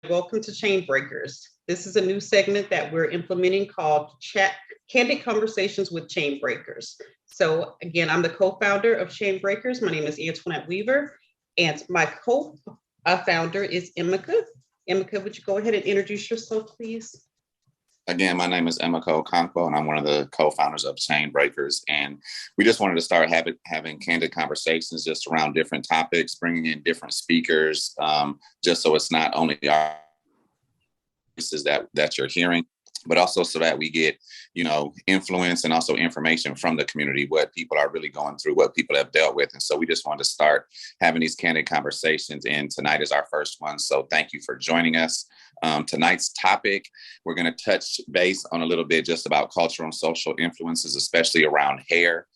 welcome to Chain Breakers. This is a new segment that we're implementing called Candid Conversations with Chain Breakers. So again, I'm the co-founder of Chain Breakers. My name is Antoinette Weaver, and my co-founder is Emeka. Emeka, would you go ahead and introduce yourself, please? Again, my name is Emeka Okonkwo, and I'm one of the co-founders of Chain Breakers. And we just wanted to start having candid conversations just around different topics, bringing in different speakers, just so it's not only our voices that you're hearing, but also so that we get, influence and also information from the community, what people are really going through, what people have dealt with. And so we just wanted to start having these candid conversations. And tonight is our first one. So thank you for joining us. Tonight's topic, we're going to touch base on a little bit just about cultural and social influences, especially around hair.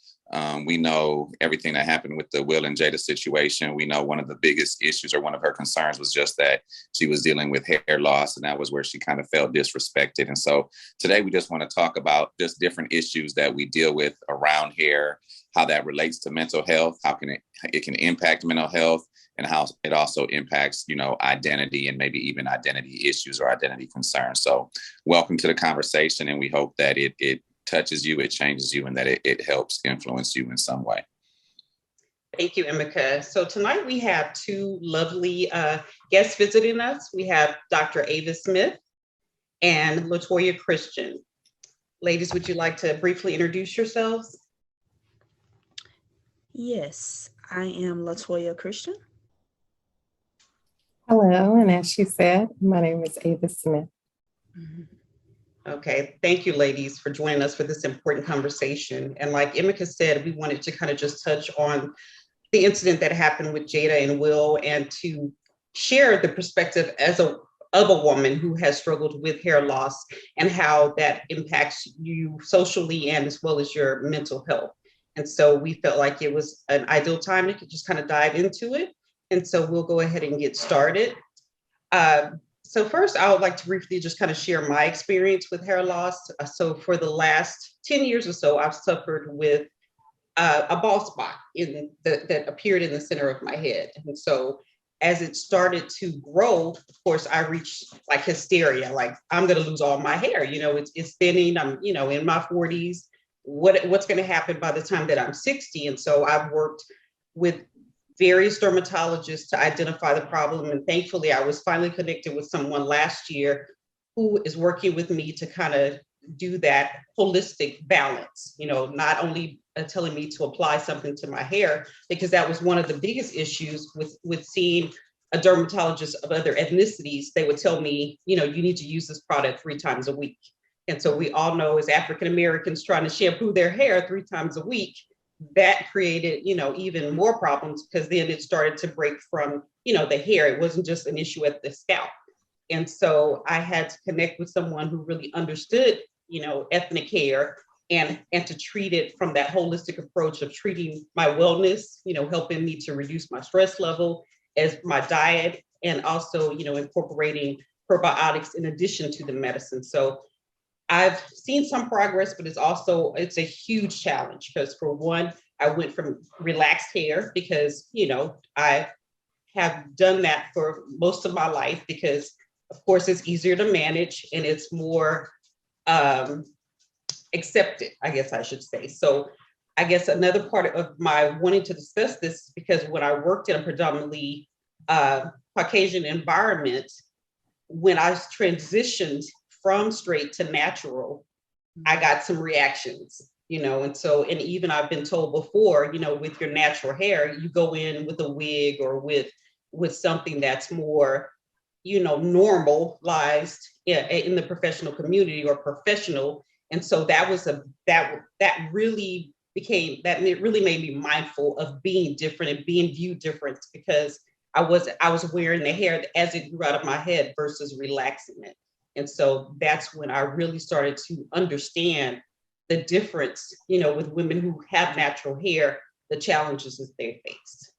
We know everything that happened with the Will and Jada situation. We know one of the biggest issues, or one of her concerns, was just that she was dealing with hair loss, and that was where she kind of felt disrespected. And so today we just want to talk about just different issues that we deal with around hair, how that relates to mental health, how it can impact mental health, and how it also impacts, identity and maybe even identity issues or identity concerns. So welcome to the conversation, and we hope that it touches you, it changes you, and that it helps influence you in some way. Thank you, Emeka. So tonight we have two lovely guests visiting us. We have Dr. Ava Smith and Latoya Christian. Ladies, would you like to briefly introduce yourselves? Yes, I am Latoya Christian. Hello, and as she said, my name is Ava Smith. Mm-hmm. Okay, thank you, ladies, for joining us for this important conversation. And like Emeka said, we wanted to kind of just touch on the incident that happened with Jada and Will, and to share the perspective of a woman who has struggled with hair loss and how that impacts you socially and as well as your mental health. And so we felt like it was an ideal time to just kind of dive into it. And so we'll go ahead and get started. So first, I would like to briefly just kind of share my experience with hair loss. So for the last 10 years or so, I've suffered with a bald spot that appeared in the center of my head. And so as it started to grow, of course, I reached like hysteria, like I'm going to lose all my hair. It's thinning. I'm, in my 40s. What's going to happen by the time that I'm 60? And so I've worked with various dermatologists to identify the problem. And thankfully, I was finally connected with someone last year who is working with me to kind of do that holistic balance, not only telling me to apply something to my hair, because that was one of the biggest issues with seeing a dermatologist of other ethnicities. They would tell me, you need to use this product 3 times a week. And so we all know, as African Americans trying to shampoo their hair 3 times a week, that created, even more problems, because then it started to break from, the hair. It wasn't just an issue at the scalp. And so I had to connect with someone who really understood, ethnic hair, and to treat it from that holistic approach of treating my wellness, helping me to reduce my stress level as my diet, and also, incorporating probiotics in addition to the medicine. So I've seen some progress, but it's a huge challenge, because for one, I went from relaxed hair because, I have done that for most of my life, because of course it's easier to manage and it's more accepted, I guess I should say. So I guess another part of my wanting to discuss this is because when I worked in a predominantly Caucasian environment, when I transitioned from straight to natural, I got some reactions, and even I've been told before, with your natural hair, you go in with a wig or with something that's more, normalized in the professional community or professional. And so that was that really made me mindful of being different and being viewed different, because I was wearing the hair as it grew out of my head versus relaxing it. And so that's when I really started to understand the difference, with women who have natural hair, the challenges that they face.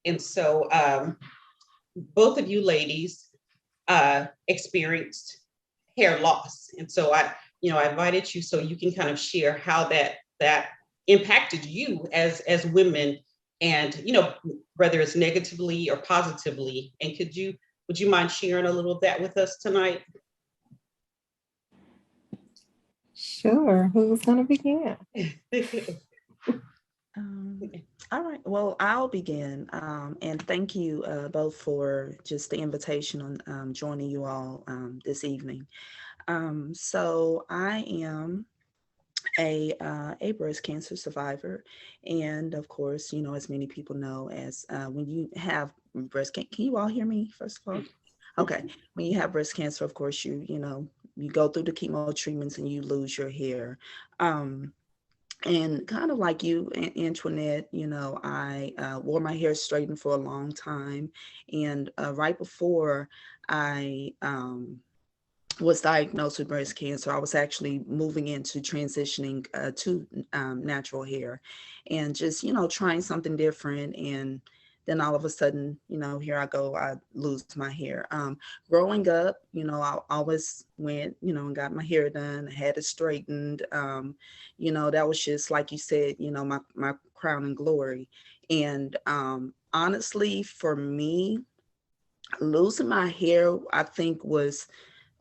And so both of you ladies experienced hair loss. And so I invited you so you can kind of share how that impacted you as women, and, whether it's negatively or positively. And would Would you mind sharing a little of that with us tonight? Sure. Who's going to begin? All right. Well, I'll begin. And thank you both for just the invitation on joining you all this evening. So I am a breast cancer survivor, and of course, you know, as many people know, as when you have breast cancer, can you all hear me? First of all, okay. When you have breast cancer, of course, you know, you go through the chemo treatments and you lose your hair. And kind of like you, Antoinette, you know, I wore my hair straightened for a long time. And right before I was diagnosed with breast cancer, I was actually moving into transitioning to natural hair and just, you know, trying something different. And then all of a sudden, you know, here I go, I lose my hair. Growing up, you know, I always went, you know, and got my hair done, had it straightened. You know, that was just, like you said, you know, my crown and glory. And honestly, for me, losing my hair, I think was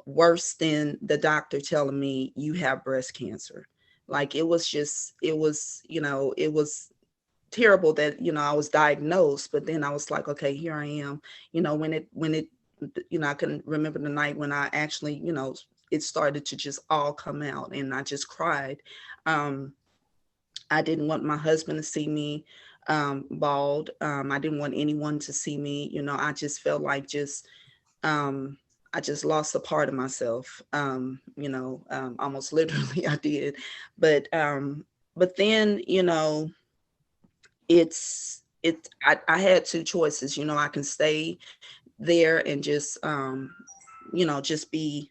worse than the doctor telling me you have breast cancer. Like it was just, it was, you know, it was terrible that, you know, I was diagnosed, but then I was like, okay, here I am, you know, when it, you know, I can remember the night when I actually, you know, it started to just all come out and I just cried. I didn't want my husband to see me bald. I didn't want anyone to see me, you know, I just felt like um, I just lost a part of myself. You know, almost literally I did. But then, you know, I had two choices. You know, I can stay there and just you know, just be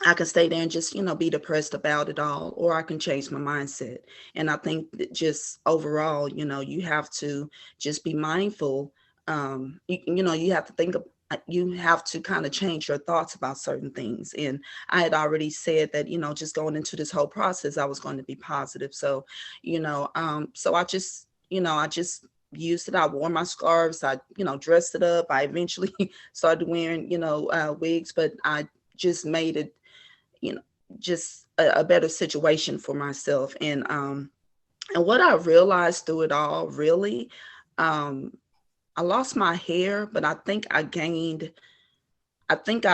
I can stay there and just, you know, be depressed about it all, or I can change my mindset. And I think that just overall, you know, you have to just be mindful. You know, you have to think of, you have to kind of change your thoughts about certain things. And I had already said that, you know, just going into this whole process, I was going to be positive. So, you know, so I just, you know, I just used it. I wore my scarves. I, you know, dressed it up. I eventually started wearing, you know, wigs, but I just made it, you know, just a better situation for myself. And what I realized through it all, really, um, I lost my hair, but I think I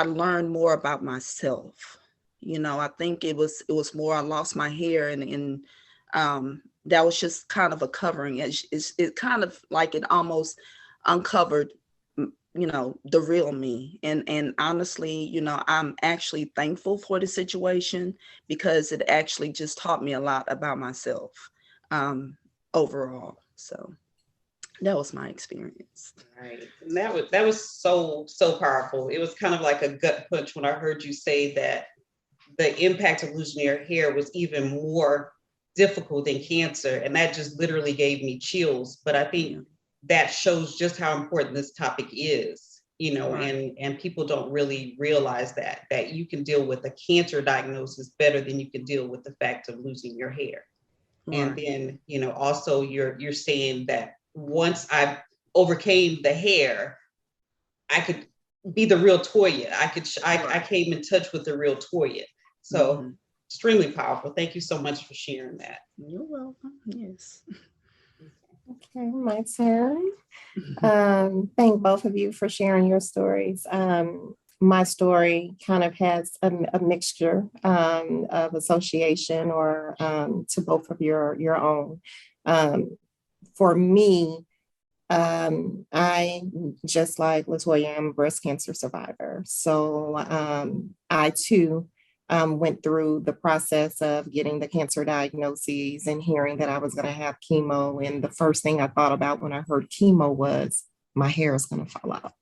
learned more about myself. You know, I think it was more, I lost my hair and that was just kind of a covering. It kind of like it almost uncovered, you know, the real me. And honestly, you know, I'm actually thankful for the situation because it actually just taught me a lot about myself um, overall. So that was my experience. Right. And that was so powerful. It was kind of like a gut punch when I heard you say that the impact of losing your hair was even more difficult than cancer. And that just literally gave me chills. But I think that shows just how important this topic is, you know, Right. and people don't really realize that you can deal with a cancer diagnosis better than you can deal with the fact of losing your hair. And Right. then, you know, also you're saying that once I overcame the hair, I could be the real Toya. I Right. came in touch with the real Toya. So Hmm. extremely powerful. Thank you so much for sharing that. You're welcome. Yes. Okay, my turn. Thank both of you for sharing your stories. My story kind of has a mixture of association or to both of your own. Um, for me, I just like Latoya, I'm a breast cancer survivor. So I too went through the process of getting the cancer diagnoses and hearing that I was going to have chemo. And the first thing I thought about when I heard chemo was my hair is going to fall out.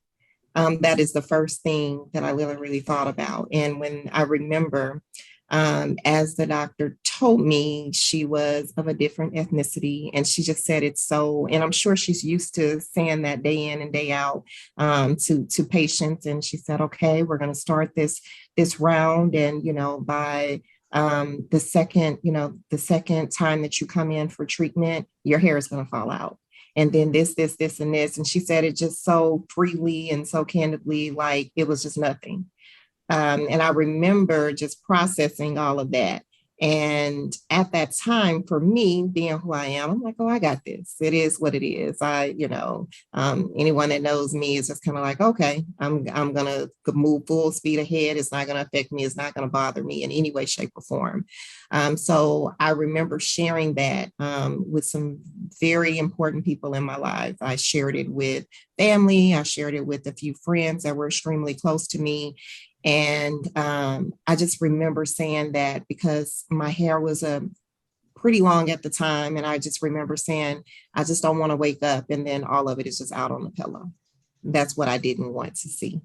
That is the first thing that I really thought about. And when I remember, as the doctor told me, she was of a different ethnicity, and she just said it so. And I'm sure she's used to saying that day in and day out to patients. And she said, "Okay, we're going to start this round, and by the second time that you come in for treatment, your hair is going to fall out." and then this, and this. And she said it just so freely and so candidly, like it was just nothing. And I remember just processing all of that. And at that time, for me, being who I am, I'm like, oh, I got this. It is what it is. Anyone that knows me is just kind of like, okay, I'm gonna move full speed ahead. It's not gonna affect me. It's not gonna bother me in any way, shape, or form. So I remember sharing that with some very important people in my life. I shared it with family. I shared it with a few friends that were extremely close to me. And I just remember saying that because my hair was pretty long at the time. And I just remember saying, I just don't want to wake up and then all of it is just out on the pillow. That's what I didn't want to see.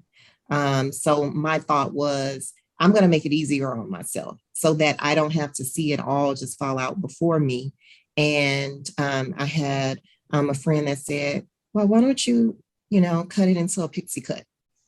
So my thought was, I'm going to make it easier on myself so that I don't have to see it all just fall out before me. And I had a friend that said, well, why don't you, cut it into a pixie cut?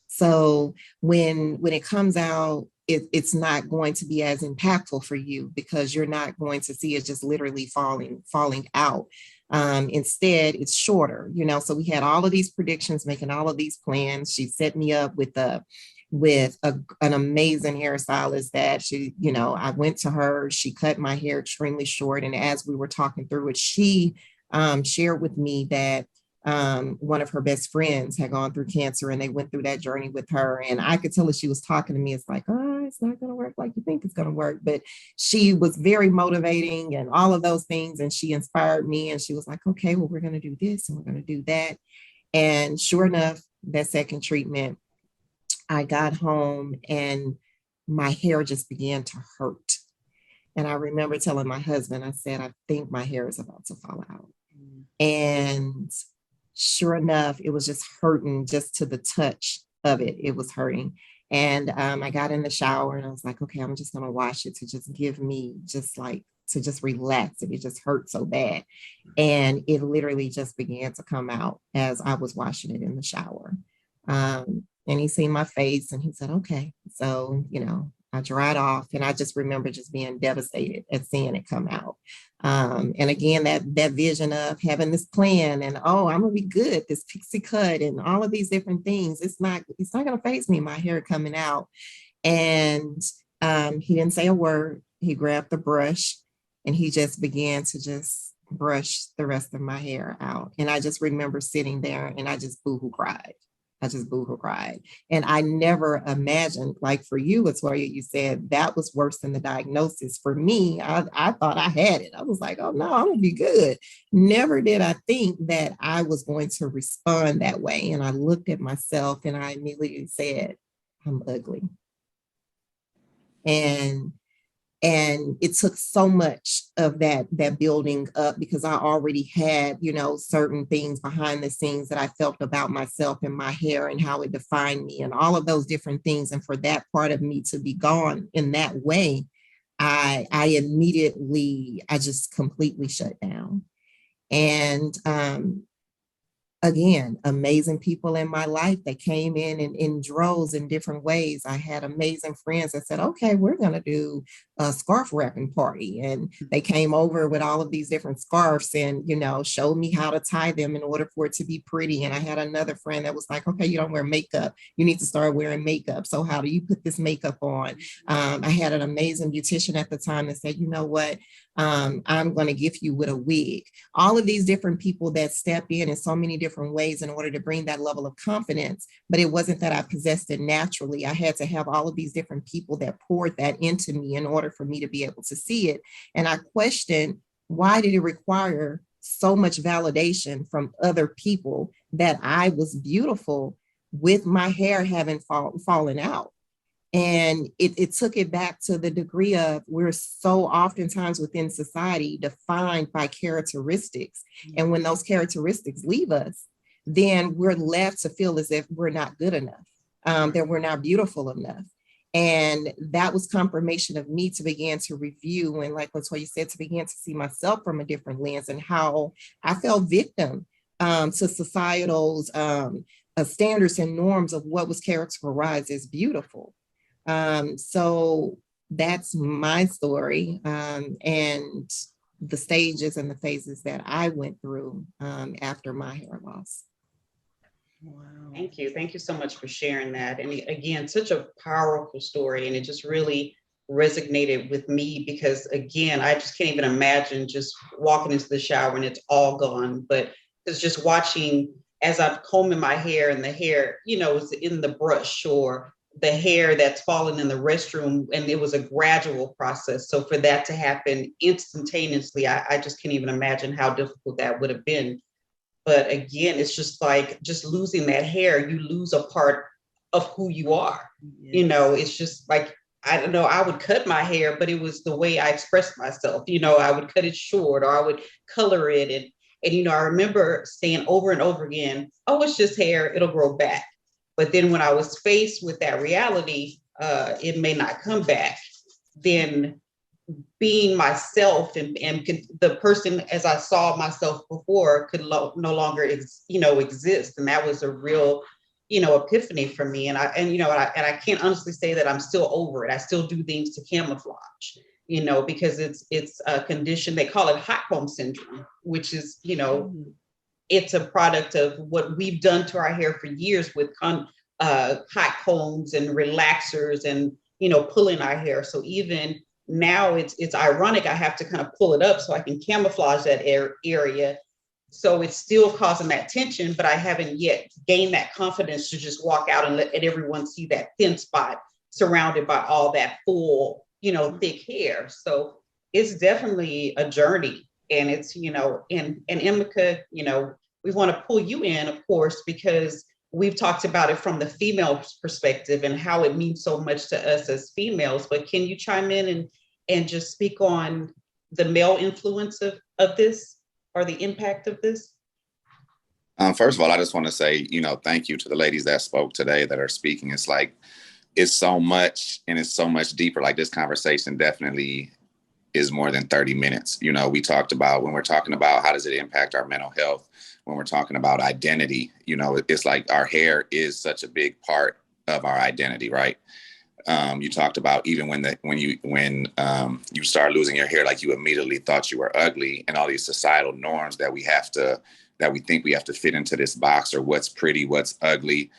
So when it comes out, it's not going to be as impactful for you because you're not going to see it just literally falling out. Instead, it's shorter, so we had all of these predictions, making all of these plans. She set me up with an amazing hairstylist that I went to her, she cut my hair extremely short. And as we were talking through it, she shared with me that one of her best friends had gone through cancer and they went through that journey with her. And I could tell as she was talking to me, it's like, oh, it's not going to work like you think it's going to work. But she was very motivating and all of those things. And she inspired me and she was like, okay, well, we're going to do this and we're going to do that. And sure enough, that second treatment, I got home and my hair just began to hurt. And I remember telling my husband, I said, I think my hair is about to fall out. And sure enough, it was just hurting just to the touch of it. It was hurting. And I got in the shower and I was like, okay, I'm just going to wash it to just give me to just relax it. It just hurt so bad. And it literally just began to come out as I was washing it in the shower. And he seen my face and he said, okay. So, I dried off and I just remember just being devastated at seeing it come out. And again, that vision of having this plan and, oh, I'm gonna be good, this pixie cut and all of these different things. It's not gonna faze me, my hair coming out. And he didn't say a word. He grabbed the brush and he just began to just brush the rest of my hair out. And I just remember sitting there and I just boohoo cried. And I never imagined, like for you, Latoya, you said that was worse than the diagnosis. For me, I thought I had it. I was like, oh no, I'm gonna be good. Never did I think that I was going to respond that way. And I looked at myself and I immediately said, I'm ugly. And it took so much of that building up because I already had, certain things behind the scenes that I felt about myself and my hair and how it defined me and all of those different things. And for that part of me to be gone in that way, I just completely shut down. And again, amazing people in my life that came in droves in different ways. I had amazing friends that said, okay, we're going to do a scarf wrapping party. And they came over with all of these different scarves and, showed me how to tie them in order for it to be pretty. And I had another friend that was like, okay, you don't wear makeup. You need to start wearing makeup. So how do you put this makeup on? I had an amazing beautician at the time that said, you know what? I'm going to gift you with a wig. All of these different people that step in so many different ways in order to bring that level of confidence. But it wasn't that I possessed it naturally. I had to have all of these different people that poured that into me in order for me to be able to see it. And I questioned, why did it require so much validation from other people that I was beautiful with my hair having fallen out? And it took it back to the degree of we're so oftentimes within society defined by characteristics. And when those characteristics leave us, then we're left to feel as if we're not good enough, that we're not beautiful enough. And that was confirmation of me to begin to review. And like Latoya said, to begin to see myself from a different lens and how I fell victim to societal's standards and norms of what was characterized as beautiful. So that's my story. And the stages and the phases that I went through after my hair loss. Wow. Thank you. Thank you so much for sharing that. And again, such a powerful story. And it just really resonated with me because, again, I just can't even imagine just walking into the shower and it's all gone. But it's just watching as I'm combing my hair and the hair, is in the brush or the hair that's fallen in the restroom. And it was a gradual process. So for that to happen instantaneously, I just can't even imagine how difficult that would have been. But again, it's just like just losing that hair, you lose a part of who you are. Yes. It's just like, I don't know, I would cut my hair, but it was the way I expressed myself. I would cut it short or I would color it. And I remember saying over and over again, oh, it's just hair, it'll grow back. But then when I was faced with that reality, it may not come back. Then being myself and the person as I saw myself before could no longer exist, and that was a real epiphany for me. And I can't honestly say that I'm still over it. I still do things to camouflage, because it's a condition, they call it hot comb syndrome, which is it's a product of what we've done to our hair for years with hot combs and relaxers and pulling our hair. So even now it's ironic, I have to kind of pull it up so I can camouflage that area. So it's still causing that tension, but I haven't yet gained that confidence to just walk out and let everyone see that thin spot surrounded by all that full, thick hair. So it's definitely a journey. And it's, and Emeka, we want to pull you in, of course, because we've talked about it from the female perspective and how it means so much to us as females, but can you chime in and just speak on the male influence of this or the impact of this? First of all, I just want to say, thank you to the ladies that spoke today that are speaking. It's like, it's so much and it's so much deeper. Like this conversation definitely is more than 30 minutes. We talked about when we're talking about how does it impact our mental health, when we're talking about identity, it's like our hair is such a big part of our identity, right? You talked about even when you start losing your hair, like you immediately thought you were ugly, and all these societal norms that we think we have to fit into this box, or what's pretty, what's ugly.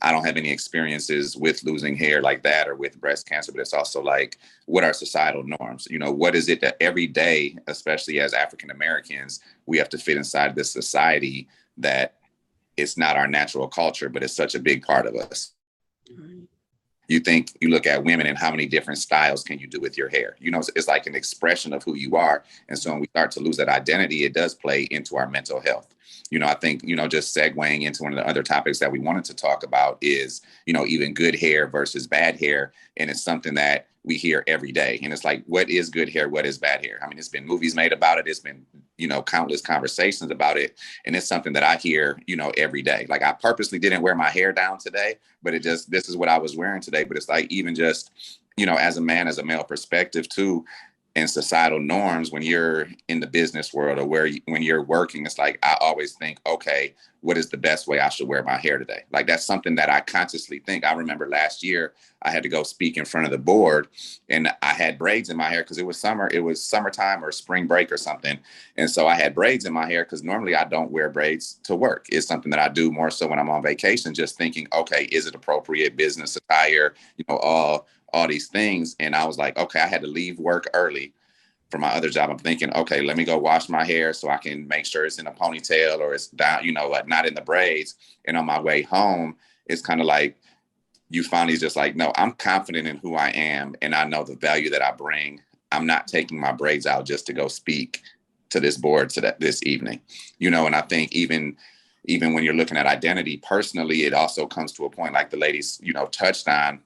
I don't have any experiences with losing hair like that or with breast cancer, but it's also like, what are societal norms? What is it that every day, especially as African Americans, we have to fit inside this society that it's not our natural culture, but it's such a big part of us. Right. You look at women and how many different styles can you do with your hair? It's like an expression of who you are. And so when we start to lose that identity, it does play into our mental health. I think, just segueing into one of the other topics that we wanted to talk about is, even good hair versus bad hair. And it's something that we hear every day. And it's like, what is good hair? What is bad hair? I mean, it's been movies made about it. It's been, countless conversations about it. And it's something that I hear, every day. Like I purposely didn't wear my hair down today, but this is what I was wearing today. But it's like, even just, as a man, as a male perspective too, and societal norms, when you're in the business world or when you're working, it's like, I always think, okay, what is the best way I should wear my hair today? Like, that's something that I consciously think. I remember last year I had to go speak in front of the board and I had braids in my hair because it was summertime or spring break or something. And so I had braids in my hair because normally I don't wear braids to work. It's something that I do more so when I'm on vacation, just thinking, okay, is it appropriate business attire, all these things. And I was like, okay, I had to leave work early for my other job. I'm thinking, okay, let me go wash my hair so I can make sure it's in a ponytail or it's down, like not in the braids. And on my way home, it's kind of like, you finally just like, no, I'm confident in who I am. And I know the value that I bring. I'm not taking my braids out just to go speak to this board this evening, and I think even when you're looking at identity personally, it also comes to a point like the ladies, touched on,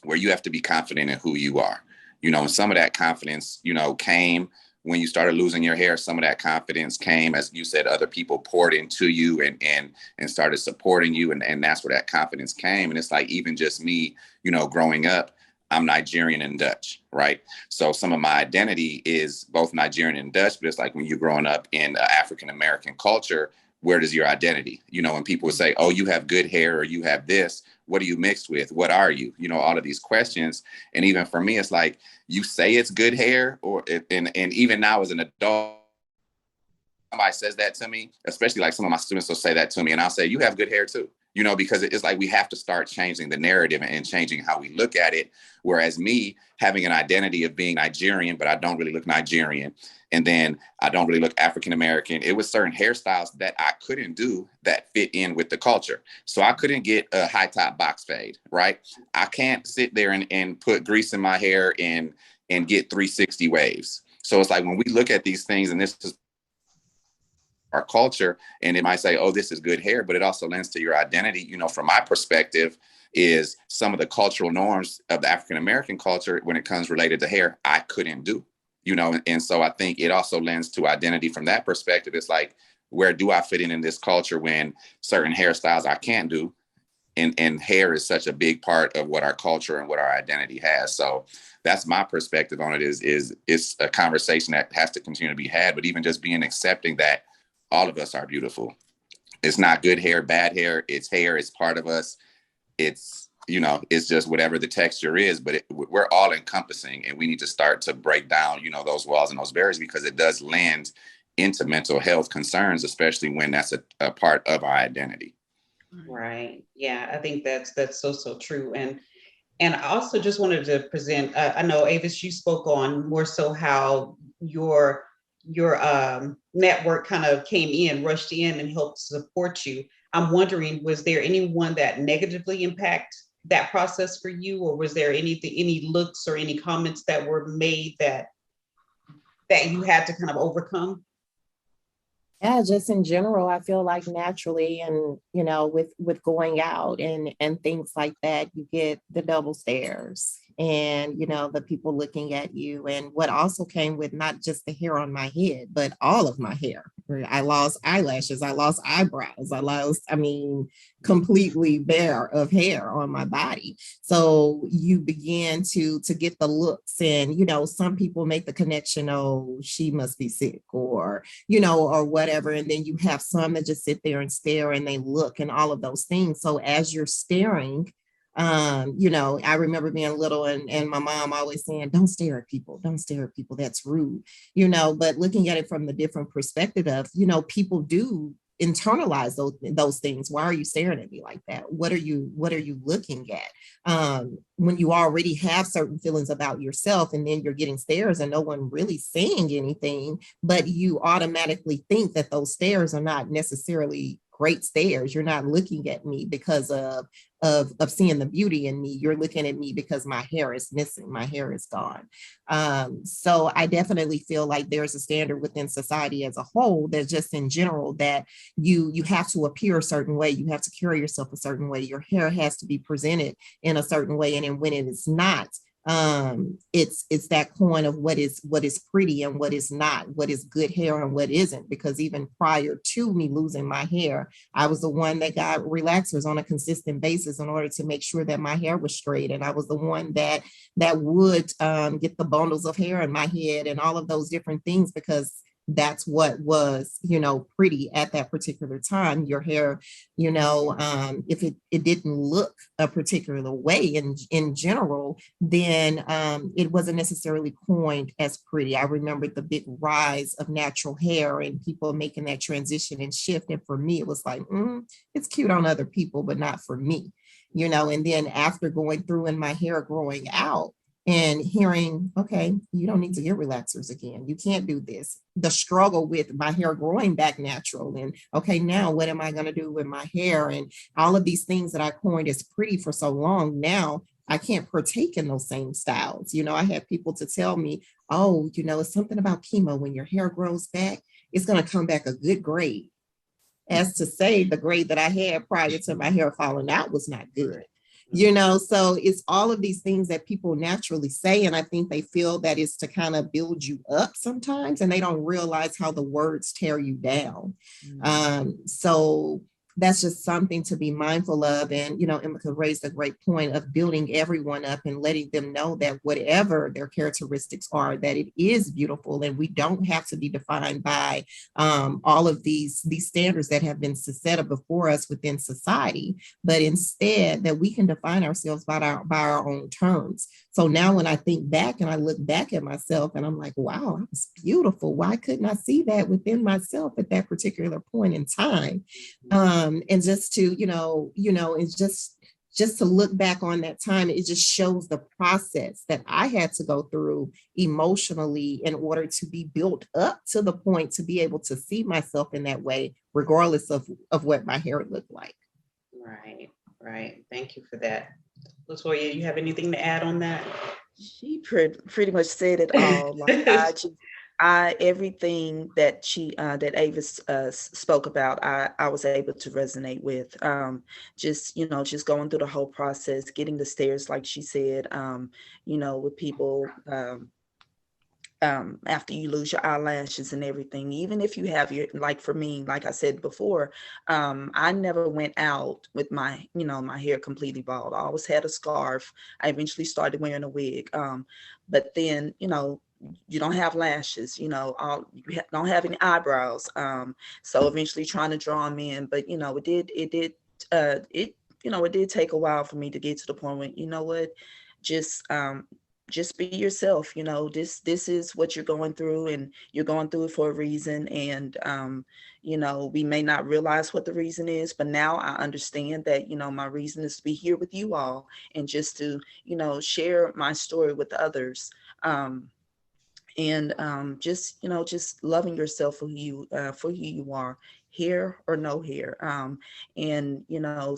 where you have to be confident in who you are, and some of that confidence, came when you started losing your hair. Some of that confidence came, as you said, other people poured into you and started supporting you. And that's where that confidence came. And it's like, even just me, growing up, I'm Nigerian and Dutch, right? So some of my identity is both Nigerian and Dutch, but it's like when you're growing up in African-American culture, where does your identity, when people would say, oh, you have good hair, or you have this, what are you mixed with? What are you? All of these questions. And even for me, it's like, you say it's good hair, and even now as an adult, somebody says that to me, especially like some of my students will say that to me, and I'll say, you have good hair too, because it's like we have to start changing the narrative and changing how we look at it. Whereas me having an identity of being Nigerian, but I don't really look Nigerian, and then I don't really look African American. It was certain hairstyles that I couldn't do that fit in with the culture. So I couldn't get a high top box fade, right? I can't sit there and put grease in my hair and get 360 waves. So it's like when we look at these things, and this is our culture, and it might say, oh, this is good hair, but it also lends to your identity. From my perspective, is some of the cultural norms of the African American culture when it comes related to hair, I couldn't do, and so I think it also lends to identity from that perspective. It's like, where do I fit in this culture when certain hairstyles I can't do? And hair is such a big part of what our culture and what our identity has. So that's my perspective on it. Is it's a conversation that has to continue to be had, but even just being accepting that all of us are beautiful. It's not good hair, bad hair. It's hair. It's part of us. It's, it's just whatever the texture is, but we're all encompassing, and we need to start to break down, those walls and those barriers, because it does lend into mental health concerns, especially when that's a part of our identity. Right. Yeah, I think that's so true. And I also just wanted to present, I know, Avis, you spoke on more so how your network kind of rushed in and helped support you. I'm wondering, was there anyone that negatively impact that process for you, or was there any looks or any comments that were made that you had to kind of overcome? Yeah, just in general, I feel like naturally, and with going out and things like that, you get the double stares, and the people looking at you. And what also came with not just the hair on my head, but all of my hair. I lost eyelashes, I lost eyebrows, completely bare of hair on my body. So you begin to get the looks, and some people make the connection, oh, she must be sick, or or whatever. And then you have some that just sit there and stare, and they look, and all of those things. So as you're staring, I remember being little, and my mom always saying, don't stare at people, that's rude, but looking at it from the different perspective of, people do internalize those things. Why are you staring at me like that? What are you looking at? When you already have certain feelings about yourself, and then you're getting stares and no one really saying anything, but you automatically think that those stares are not necessarily great stares. You're not looking at me because of seeing the beauty in me. You're looking at me because my hair is missing, my hair is gone. So I definitely feel like there's a standard within society as a whole, that just in general, that you have to appear a certain way, you have to carry yourself a certain way, your hair has to be presented in a certain way, and when it is not, it's that coin of what is pretty and what is not, what is good hair and what isn't. Because even prior to me losing my hair, I was the one that got relaxers on a consistent basis in order to make sure that my hair was straight, and I was the one that would get the bundles of hair in my head and all of those different things, because that's what was, pretty at that particular time. Your hair, if it didn't look a particular way in general, then it wasn't necessarily coined as pretty. I remember the big rise of natural hair and people making that transition and shift. And for me, it was like, it's cute on other people, but not for me, and then after going through and my hair growing out, and hearing, okay, you don't need to get relaxers again. You can't do this. The struggle with my hair growing back natural, and okay, now what am I going to do with my hair? And all of these things that I coined as pretty for so long, now I can't partake in those same styles. I had people to tell me, oh, it's something about chemo. When your hair grows back, it's going to come back a good grade. As to say, the grade that I had prior to my hair falling out was not good. So it's all of these things that people naturally say. And I think they feel that it's to kind of build you up sometimes, and they don't realize how the words tear you down. So that's just something to be mindful of. And, Emeka raised a great point of building everyone up and letting them know that whatever their characteristics are, that it is beautiful. And we don't have to be defined by all of these standards that have been set up before us within society, but instead that we can define ourselves by our own terms. So now when I think back and I look back at myself and I'm like, wow, I was beautiful. Why couldn't I see that within myself at that particular point in time? And just to, it's just to look back on that time, it just shows the process that I had to go through emotionally in order to be built up to the point to be able to see myself in that way, regardless of what my hair looked like. Right. Thank you for that. Latoya, you have anything to add on that? She pretty much said it all. Like everything that that Avis spoke about, I was able to resonate with. Just going through the whole process, getting the stares, like she said. With people. After you lose your eyelashes and everything, even if you have like for me, like I said before, I never went out with my hair completely bald. I always had a scarf. I eventually started wearing a wig. But then, you don't have lashes, you don't have any eyebrows. So eventually trying to draw them in, but it did take a while for me to get to the point where, just be yourself. This is what you're going through, and you're going through it for a reason. And we may not realize what the reason is, but now I understand that my reason is to be here with you all and just to share my story with others. And just loving yourself for who you are, hair or no hair. And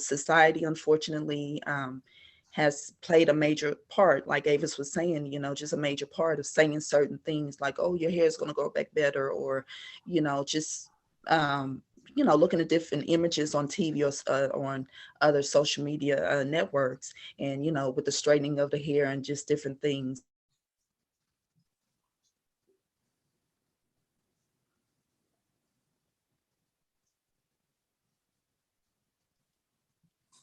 society, unfortunately, has played a major part, like Avis was saying, just a major part of saying certain things like, oh, your hair is going to grow back better, or just looking at different images on TV or on other social media networks, and with the straightening of the hair and just different things.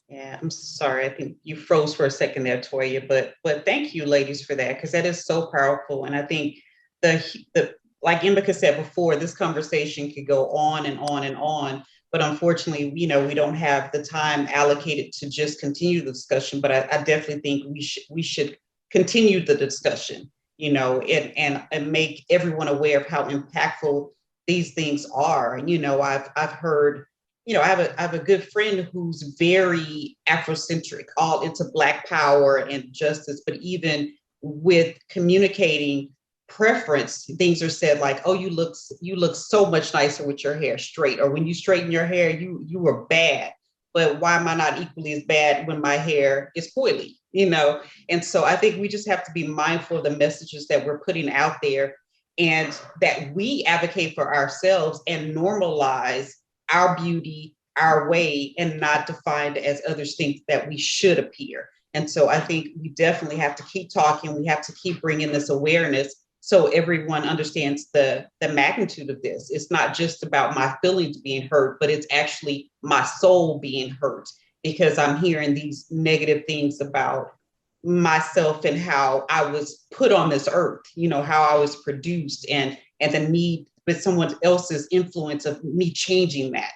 Yeah, I'm sorry. I think you froze for a second there, Toya, but thank you, ladies, for that, because that is so powerful. And I think the like Emeka said before, this conversation could go on and on and on. But unfortunately, we don't have the time allocated to just continue the discussion. But I definitely think we should continue the discussion, and make everyone aware of how impactful these things are. I've heard, I have a good friend who's very Afrocentric, all into Black power and justice, but even with communicating preference, things are said like, oh, you look so much nicer with your hair straight, or when you straighten your hair, you were bad. But why am I not equally as bad when my hair is coily? And so I think we just have to be mindful of the messages that we're putting out there, and that we advocate for ourselves and normalize our beauty, our way, and not defined as others think that we should appear. And so I think we definitely have to keep talking. We have to keep bringing this awareness so everyone understands the magnitude of this. It's not just about my feelings being hurt, but it's actually my soul being hurt, because I'm hearing these negative things about myself and how I was put on this earth, how I was produced, and the need with someone else's influence of me changing that.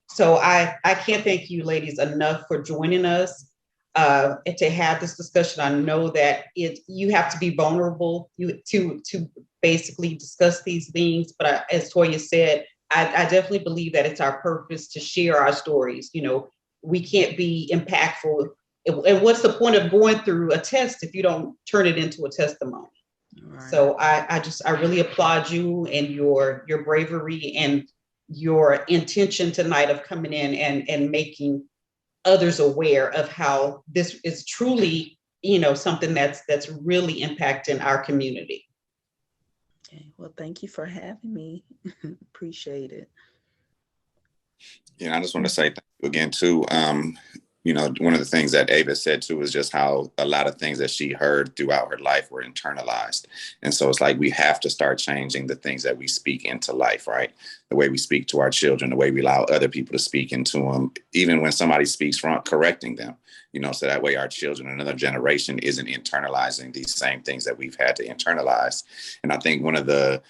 So I can't thank you ladies enough for joining us and to have this discussion. I know that you have to be vulnerable to basically discuss these things, but as Toya said, I definitely believe that it's our purpose to share our stories. We can't be impactful. And what's the point of going through a test if you don't turn it into a testimony? Right. So I really applaud you and your bravery and your intention tonight of coming in and making others aware of how this is truly, something that's really impacting our community. Okay. Well, thank you for having me. Appreciate it. Yeah, I just want to say thank you again too. you know, one of the things that Ava said too is just how a lot of things that she heard throughout her life were internalized. And so it's like we have to start changing the things that we speak into life, right? The way we speak to our children, the way we allow other people to speak into them, even when somebody speaks wrong, correcting them, you know, so that way our children, another generation, isn't internalizing these same things that we've had to internalize. And I think one of the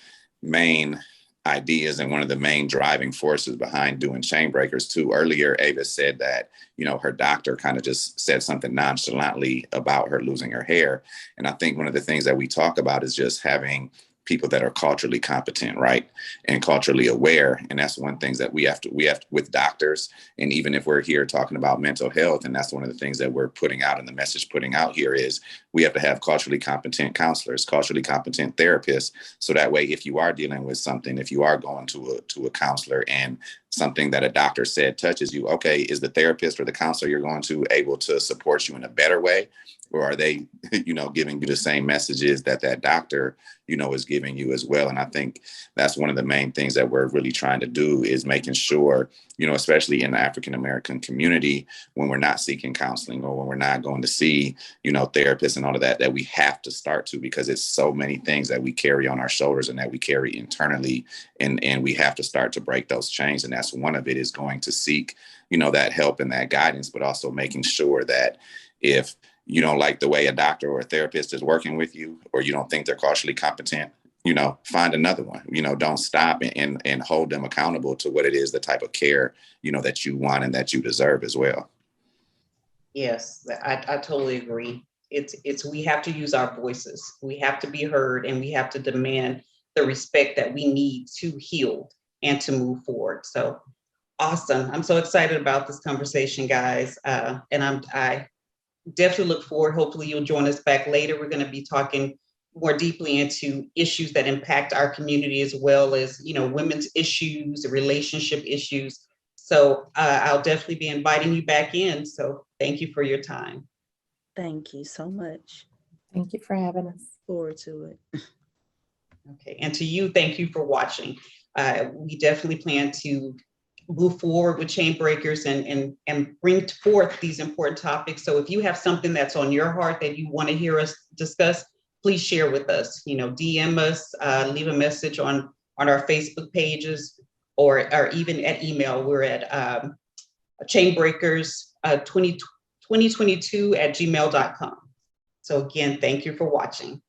main ideas and one of the main driving forces behind doing Chain Breakers too. Earlier, Ava said that, you know, her doctor kind of just said something nonchalantly about her losing her hair. And I think one of the things that we talk about is just having people that are culturally competent, right? And culturally aware. And that's one thing that we have to with doctors. And even if we're here talking about mental health, and that's one of the things that we're putting out and the message putting out here is we have to have culturally competent counselors, culturally competent therapists. So that way, if you are dealing with something, if you are going to a counselor and something that a doctor said touches you, okay, is the therapist or the counselor you're going to able to support you in a better way? Or are they, you know, giving you the same messages that that doctor, you know, is giving you as well? And I think that's one of the main things that we're really trying to do is making sure, you know, especially in the African-American community, when we're not seeking counseling or when we're not going to see, you know, therapists and all of that, that we have to start to, because it's so many things that we carry on our shoulders and that we carry internally. And we have to start to break those chains. And that's one of it is going to seek, you know, that help and that guidance, but also making sure that if you don't like the way a doctor or a therapist is working with you, or you don't think they're culturally competent, you know, find another one. You know, don't stop and hold them accountable to what it is, the type of care, you know, that you want and that you deserve as well. Yes, I totally agree. It's we have to use our voices. We have to be heard, and we have to demand the respect that we need to heal and to move forward. So awesome! I'm so excited about this conversation, guys, and I definitely look forward. Hopefully, you'll join us back later. We're going to be talking more deeply into issues that impact our community, as well as, you know, women's issues, relationship issues. So I'll definitely be inviting you back in. So thank you for your time. Thank you so much. Thank you for having us. Forward to it. Okay. And to you, thank you for watching. We definitely plan to move forward with Chain Breakers and bring forth these important topics. So if you have something that's on your heart that you want to hear us discuss, please share with us. You know, DM us, leave a message on our Facebook pages, or even at email. We're at chainbreakers 2022 at gmail.com. So again, thank you for watching.